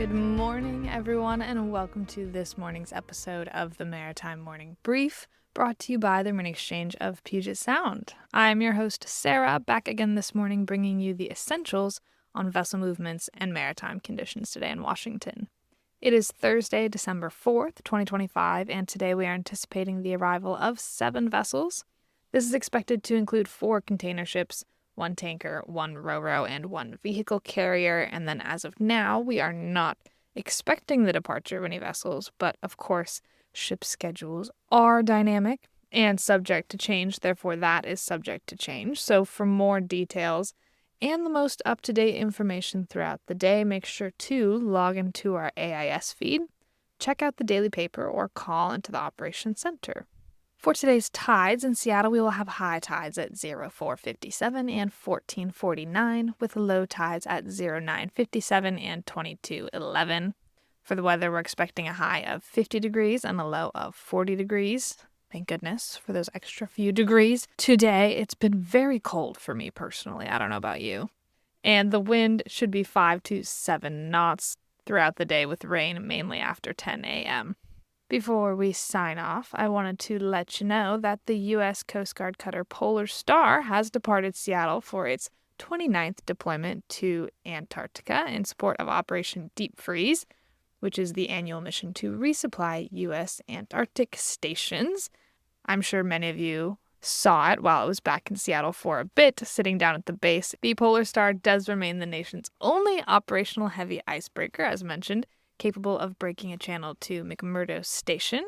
Good morning, everyone, and welcome to this morning's episode of the Maritime Morning Brief, brought to you by the Marine Exchange of Puget Sound. I'm your host, Sarah, back again this morning bringing you the essentials on vessel movements and maritime conditions today in Washington. It is Thursday, December 4th, 2025, and today we are anticipating the arrival of 7 vessels. This is expected to include 4 container ships, 1 tanker, 1 ro-ro, and 1 vehicle carrier, and then as of now, we are not expecting the departure of any vessels, but of course, ship schedules are dynamic and subject to change, therefore that is subject to change. So for more details and the most up-to-date information throughout the day, make sure to log into our AIS feed, check out the daily paper, or call into the Operations Center. For today's tides in Seattle, we will have high tides at 04:57 and 14:49, with low tides at 09:57 and 22:11. For the weather, we're expecting a high of 50 degrees and a low of 40 degrees. Thank goodness for those extra few degrees. Today, it's been very cold for me personally. I don't know about you. And the wind should be 5 to 7 knots throughout the day, with rain mainly after 10 a.m. Before we sign off, I wanted to let you know that the U.S. Coast Guard cutter Polar Star has departed Seattle for its 29th deployment to Antarctica in support of Operation Deep Freeze, which is the annual mission to resupply U.S. Antarctic stations. I'm sure many of you saw it while it was back in Seattle for a bit, sitting down at the base. The Polar Star does remain the nation's only operational heavy icebreaker, as mentioned, capable of breaking a channel to McMurdo Station.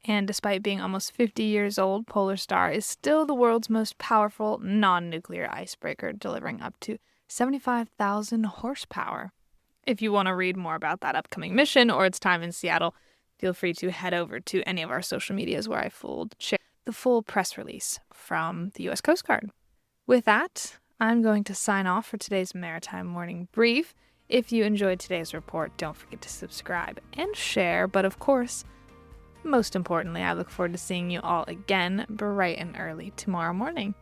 And despite being almost 50 years old, Polar Star is still the world's most powerful non-nuclear icebreaker, delivering up to 75,000 horsepower. If you want to read more about that upcoming mission or its time in Seattle, feel free to head over to any of our social medias where I share the full press release from the U.S. Coast Guard. With that, I'm going to sign off for today's Maritime Morning Brief. If you enjoyed today's report, don't forget to subscribe and share. But of course, most importantly, I look forward to seeing you all again bright and early tomorrow morning.